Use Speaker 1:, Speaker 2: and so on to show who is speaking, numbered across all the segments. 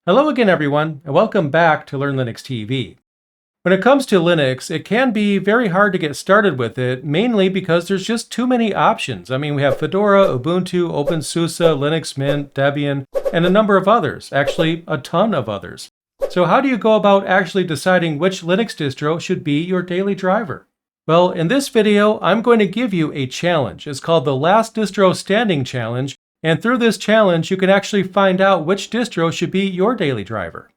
Speaker 1: Hello again everyone, and welcome back to Learn Linux TV. When it comes to Linux, it can be very hard to get started with it, mainly because there's just too many options. We have Fedora, Ubuntu, OpenSUSE, Linux Mint, Debian, and a number of others, actually a ton of others. So how do you go about actually deciding which Linux distro should be your daily driver? Well, in this video, I'm going to give you a challenge. It's called the Last Distro Standing Challenge, and through this challenge, you can actually find out which distro should be your daily driver.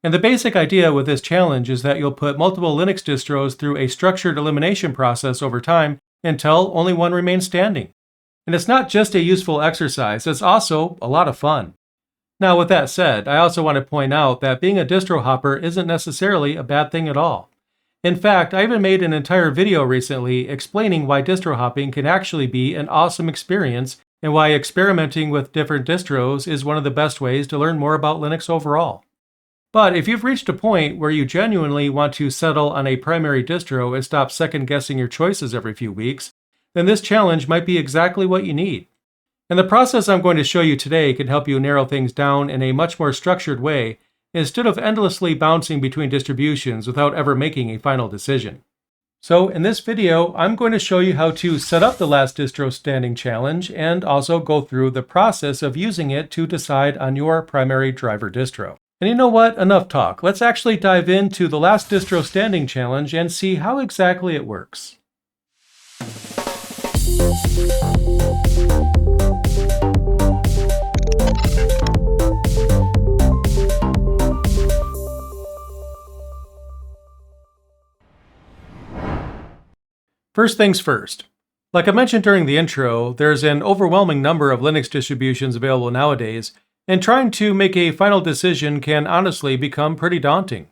Speaker 1: And the basic idea with this challenge is that you'll put multiple Linux distros through a structured elimination process over time until only one remains standing. And it's not just a useful exercise, it's also a lot of fun. Now, with that said, I also want to point out that being a distro hopper isn't necessarily a bad thing at all. In fact, I even made an entire video recently explaining why distro hopping can actually be an awesome experience and why experimenting with different distros is one of the best ways to learn more about Linux overall. But if you've reached a point where you genuinely want to settle on a primary distro and stop second-guessing your choices every few weeks, then this challenge might be exactly what you need. And the process I'm going to show you today can help you narrow things down in a much more structured way instead of endlessly bouncing between distributions without ever making a final decision. So in this video, I'm going to show you how to set up the Last Distro Standing Challenge and also go through the process of using it to decide on your primary driver distro. And you know what? Enough talk. Let's actually dive into the Last Distro Standing Challenge and see how exactly it works. First things first. Like I mentioned during the intro, there's an overwhelming number of Linux distributions available nowadays, and trying to make a final decision can honestly become pretty daunting.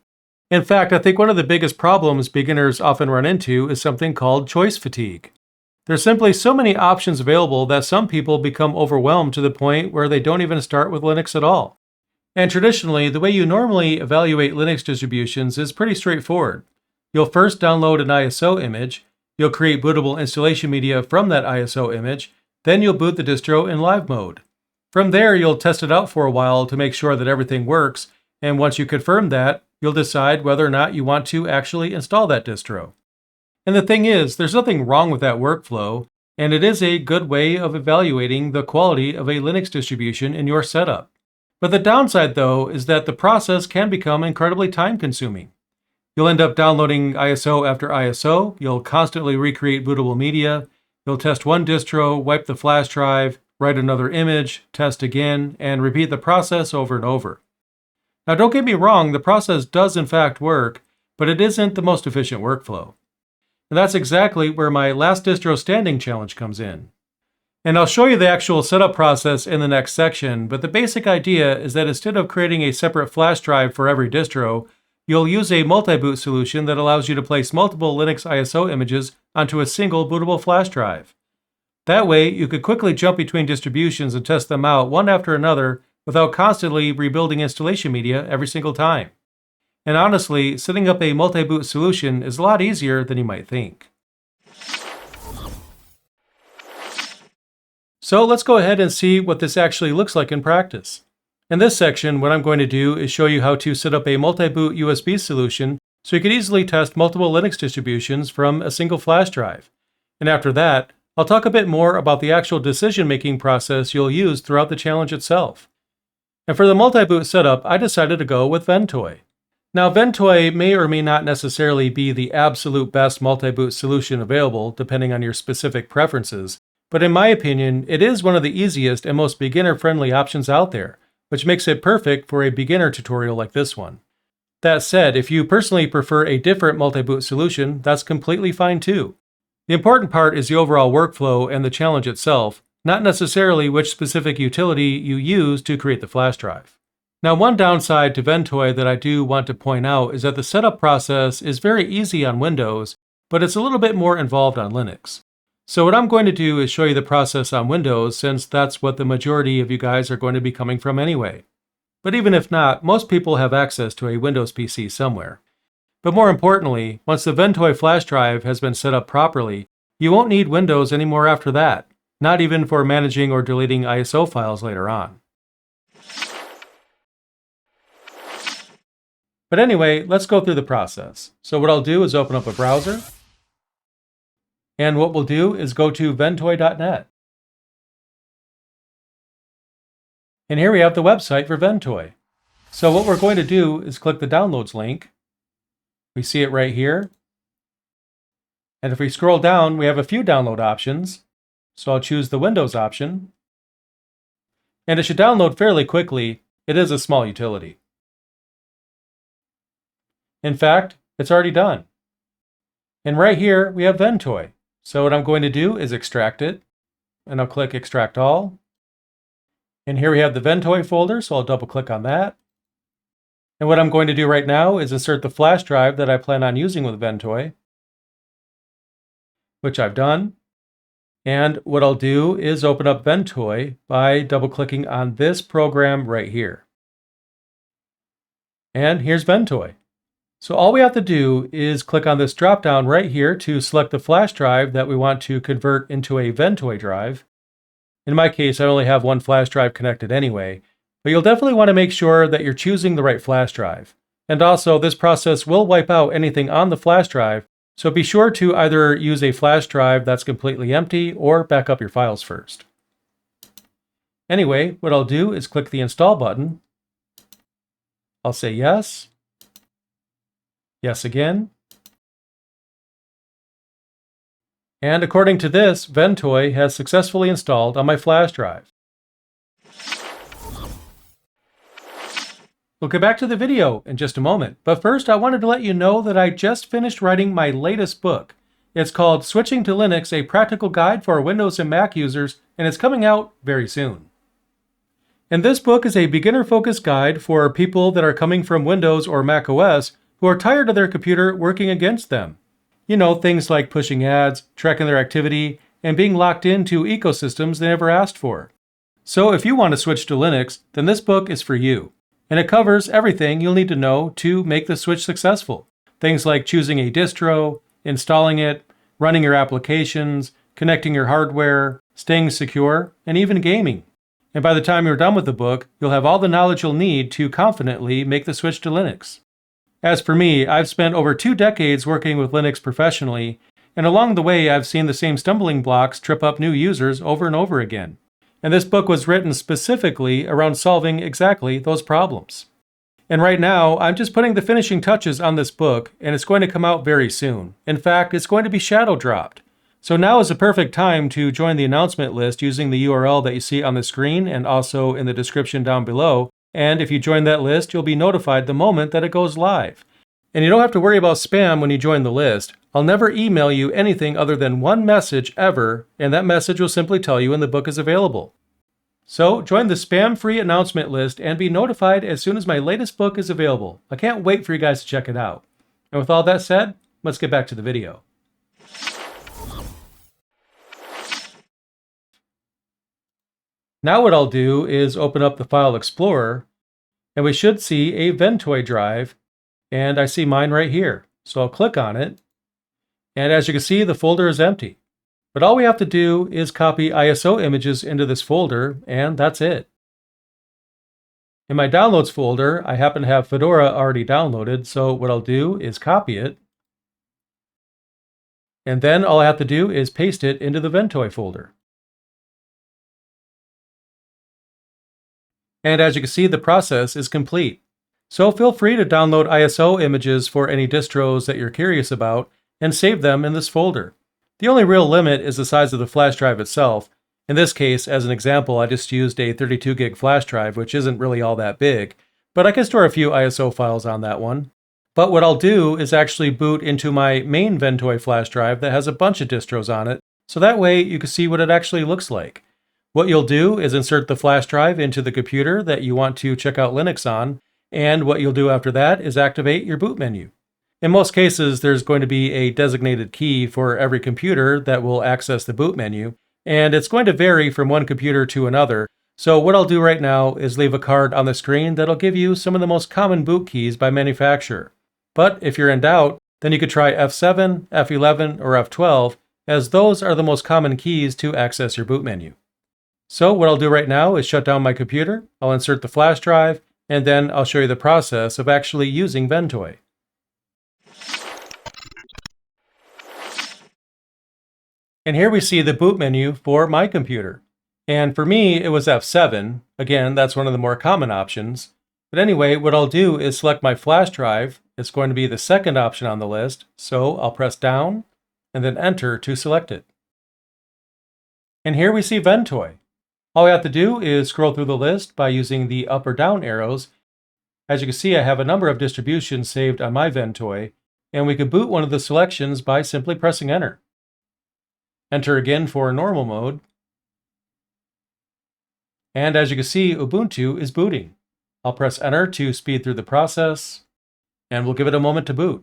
Speaker 1: In fact, I think one of the biggest problems beginners often run into is something called choice fatigue. There's simply so many options available that some people become overwhelmed to the point where they don't even start with Linux at all. And traditionally, the way you normally evaluate Linux distributions is pretty straightforward. You'll first download an ISO image, you'll create bootable installation media from that ISO image, then you'll boot the distro in live mode. From there, you'll test it out for a while to make sure that everything works, and once you confirm that, you'll decide whether or not you want to actually install that distro. And the thing is, there's nothing wrong with that workflow, and it is a good way of evaluating the quality of a Linux distribution in your setup. But the downside, though, is that the process can become incredibly time-consuming. You'll end up downloading ISO after ISO, you'll constantly recreate bootable media, you'll test one distro, wipe the flash drive, write another image, test again, and repeat the process over and over. Now don't get me wrong, the process does in fact work, but it isn't the most efficient workflow. And that's exactly where my Last Distro Standing Challenge comes in. And I'll show you the actual setup process in the next section, but the basic idea is that instead of creating a separate flash drive for every distro, you'll use a multi-boot solution that allows you to place multiple Linux ISO images onto a single bootable flash drive. That way, you could quickly jump between distributions and test them out one after another without constantly rebuilding installation media every single time. And honestly, setting up a multi-boot solution is a lot easier than you might think. So let's go ahead and see what this actually looks like in practice. In this section, what I'm going to do is show you how to set up a multi-boot USB solution so you can easily test multiple Linux distributions from a single flash drive. And after that, I'll talk a bit more about the actual decision-making process you'll use throughout the challenge itself. And for the multi-boot setup, I decided to go with Ventoy. Now, Ventoy may or may not necessarily be the absolute best multi-boot solution available, depending on your specific preferences, but in my opinion, it is one of the easiest and most beginner-friendly options out there, which makes it perfect for a beginner tutorial like this one. That said, if you personally prefer a different multi-boot solution, that's completely fine too. The important part is the overall workflow and the challenge itself, not necessarily which specific utility you use to create the flash drive. Now, one downside to Ventoy that I do want to point out is that the setup process is very easy on Windows, but it's a little bit more involved on Linux. So what I'm going to do is show you the process on Windows, since that's what the majority of you guys are going to be coming from anyway. But even if not, most people have access to a Windows PC somewhere. But more importantly, once the Ventoy flash drive has been set up properly, you won't need Windows anymore after that, not even for managing or deleting ISO files later on. But anyway, let's go through the process. So what I'll do is open up a browser. And what we'll do is go to ventoy.net. And here we have the website for Ventoy. So what we're going to do is click the downloads link. We see it right here. And if we scroll down, we have a few download options. So I'll choose the Windows option. And it should download fairly quickly. It is a small utility. In fact, it's already done. And right here, we have Ventoy. So what I'm going to do is extract it. And I'll click Extract All. And here we have the Ventoy folder, so I'll double click on that. And what I'm going to do right now is insert the flash drive that I plan on using with Ventoy, which I've done. And what I'll do is open up Ventoy by double clicking on this program right here. And here's Ventoy. So all we have to do is click on this drop down right here to select the flash drive that we want to convert into a Ventoy drive. In my case, I only have one flash drive connected anyway, but you'll definitely want to make sure that you're choosing the right flash drive. And also, this process will wipe out anything on the flash drive, so be sure to either use a flash drive that's completely empty or back up your files first. Anyway, what I'll do is click the Install button. I'll say yes. Yes again. And according to this, Ventoy has successfully installed on my flash drive. We'll get back to the video in just a moment, but first I wanted to let you know that I just finished writing my latest book. It's called Switching to Linux, a Practical Guide for Windows and Mac Users, and it's coming out very soon. And this book is a beginner-focused guide for people that are coming from Windows or Mac OS who are tired of their computer working against them. You know, things like pushing ads, tracking their activity, and being locked into ecosystems they never asked for. So if you want to switch to Linux, then this book is for you. And it covers everything you'll need to know to make the switch successful. Things like choosing a distro, installing it, running your applications, connecting your hardware, staying secure, and even gaming. And by the time you're done with the book, you'll have all the knowledge you'll need to confidently make the switch to Linux. As for me, I've spent over 2 decades working with Linux professionally, and along the way I've seen the same stumbling blocks trip up new users over and over again. And this book was written specifically around solving exactly those problems. And right now, I'm just putting the finishing touches on this book, and it's going to come out very soon. In fact, it's going to be shadow dropped. So now is the perfect time to join the announcement list using the URL that you see on the screen and also in the description down below. And if you join that list, you'll be notified the moment that it goes live. And you don't have to worry about spam when you join the list. I'll never email you anything other than one message ever, and that message will simply tell you when the book is available. So join the spam-free announcement list and be notified as soon as my latest book is available. I can't wait for you guys to check it out. And with all that said, let's get back to the video. Now what I'll do is open up the File Explorer, and we should see a Ventoy drive, and I see mine right here. So I'll click on it, and as you can see, the folder is empty. But all we have to do is copy ISO images into this folder, and that's it. In my Downloads folder, I happen to have Fedora already downloaded, so what I'll do is copy it, and then all I have to do is paste it into the Ventoy folder. And as you can see, the process is complete. So feel free to download ISO images for any distros that you're curious about and save them in this folder. The only real limit is the size of the flash drive itself. In this case, as an example, I just used a 32 gig flash drive, which isn't really all that big, but I can store a few ISO files on that one. But what I'll do is actually boot into my main Ventoy flash drive that has a bunch of distros on it, so that way you can see what it actually looks like. What you'll do is insert the flash drive into the computer that you want to check out Linux on, and what you'll do after that is activate your boot menu. In most cases, there's going to be a designated key for every computer that will access the boot menu, and it's going to vary from one computer to another. So what I'll do right now is leave a card on the screen that'll give you some of the most common boot keys by manufacturer. But if you're in doubt, then you could try F7, F11, or F12, as those are the most common keys to access your boot menu. So what I'll do right now is shut down my computer, I'll insert the flash drive, and then I'll show you the process of actually using Ventoy. And here we see the boot menu for my computer. And for me, it was F7. Again, that's one of the more common options. But anyway, what I'll do is select my flash drive. It's going to be the second option on the list. So I'll press down and then enter to select it. And here we see Ventoy. All we have to do is scroll through the list by using the up or down arrows. As you can see, I have a number of distributions saved on my Ventoy, and we could boot one of the selections by simply pressing enter. Enter again for normal mode. And as you can see, Ubuntu is booting. I'll press enter to speed through the process, and we'll give it a moment to boot.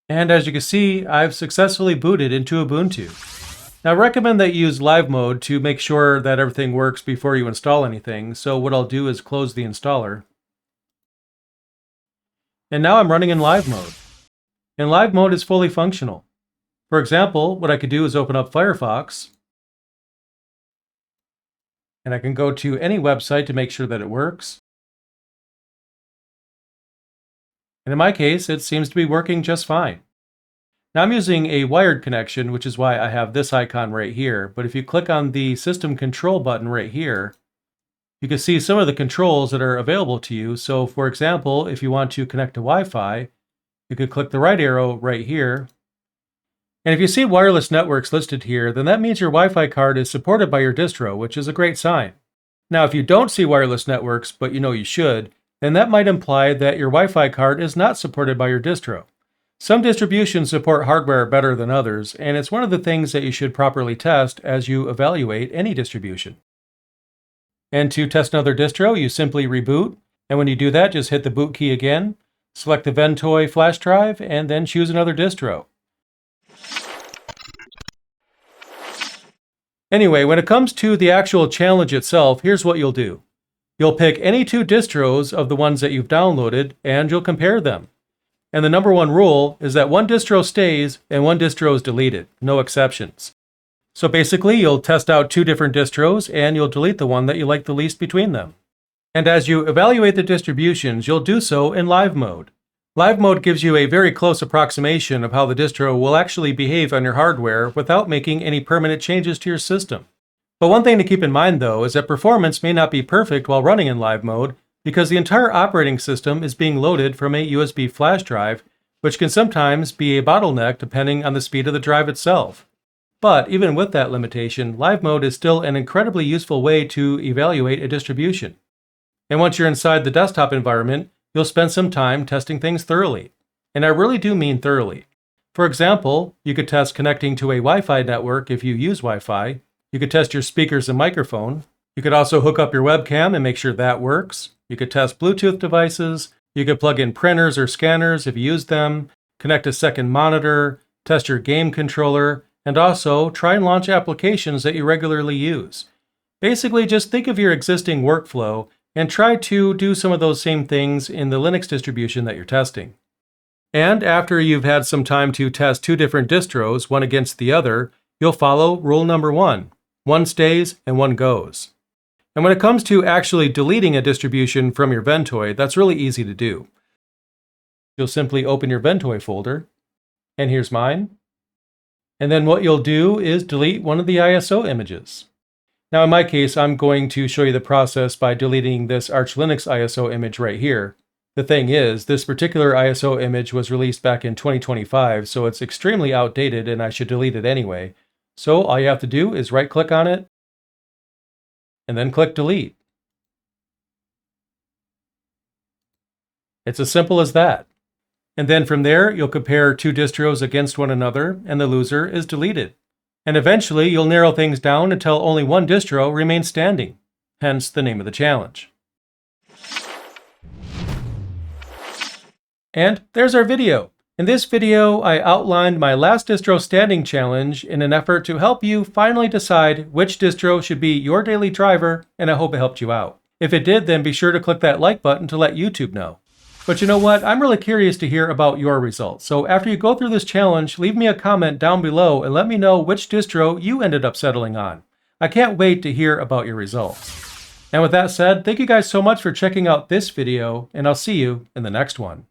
Speaker 1: And as you can see, I've successfully booted into Ubuntu. Now I recommend that you use live mode to make sure that everything works before you install anything, so what I'll do is close the installer. And now I'm running in live mode. And live mode is fully functional. For example, what I could do is open up Firefox, and I can go to any website to make sure that it works. And in my case, it seems to be working just fine. Now I'm using a wired connection, which is why I have this icon right here. But if you click on the system control button right here, you can see some of the controls that are available to you. So for example, if you want to connect to Wi-Fi, you could click the right arrow right here. And if you see wireless networks listed here, then that means your Wi-Fi card is supported by your distro, which is a great sign. Now, if you don't see wireless networks, but you know you should, then that might imply that your Wi-Fi card is not supported by your distro. Some distributions support hardware better than others, and it's one of the things that you should properly test as you evaluate any distribution. And to test another distro, you simply reboot, and when you do that, just hit the boot key again, select the Ventoy flash drive, and then choose another distro. Anyway, when it comes to the actual challenge itself, here's what you'll do. You'll pick any two distros of the ones that you've downloaded, and you'll compare them. And the number one rule is that one distro stays and one distro is deleted, no exceptions. So basically, you'll test out two different distros, and you'll delete the one that you like the least between them. And as you evaluate the distributions, you'll do so in live mode. Live mode gives you a very close approximation of how the distro will actually behave on your hardware without making any permanent changes to your system. But one thing to keep in mind though is that performance may not be perfect while running in live mode because the entire operating system is being loaded from a USB flash drive, which can sometimes be a bottleneck depending on the speed of the drive itself. But even with that limitation, live mode is still an incredibly useful way to evaluate a distribution. And once you're inside the desktop environment, you'll spend some time testing things thoroughly. And I really do mean thoroughly. For example, you could test connecting to a Wi-Fi network if you use Wi-Fi. You could test your speakers and microphone. You could also hook up your webcam and make sure that works. You could test Bluetooth devices. You could plug in printers or scanners if you use them, connect a second monitor, test your game controller, and also try and launch applications that you regularly use. Basically, just think of your existing workflow and try to do some of those same things in the Linux distribution that you're testing. And after you've had some time to test two different distros, one against the other, you'll follow rule number one. One stays and one goes. And when it comes to actually deleting a distribution from your Ventoy, that's really easy to do. You'll simply open your Ventoy folder, and here's mine. And then what you'll do is delete one of the ISO images. Now in my case, I'm going to show you the process by deleting this Arch Linux ISO image right here. The thing is, this particular ISO image was released back in 2025, so it's extremely outdated and I should delete it anyway. So all you have to do is right-click on it, and then click Delete. It's as simple as that. And then from there, you'll compare two distros against one another, and the loser is deleted. And eventually, you'll narrow things down until only one distro remains standing, hence the name of the challenge. And there's our video. In this video, I outlined my Last Distro Standing challenge in an effort to help you finally decide which distro should be your daily driver, and I hope it helped you out. If it did, then be sure to click that like button to let YouTube know. But you know what? I'm really curious to hear about your results. So after you go through this challenge, leave me a comment down below and let me know which distro you ended up settling on. I can't wait to hear about your results. And with that said, thank you guys so much for checking out this video, and I'll see you in the next one.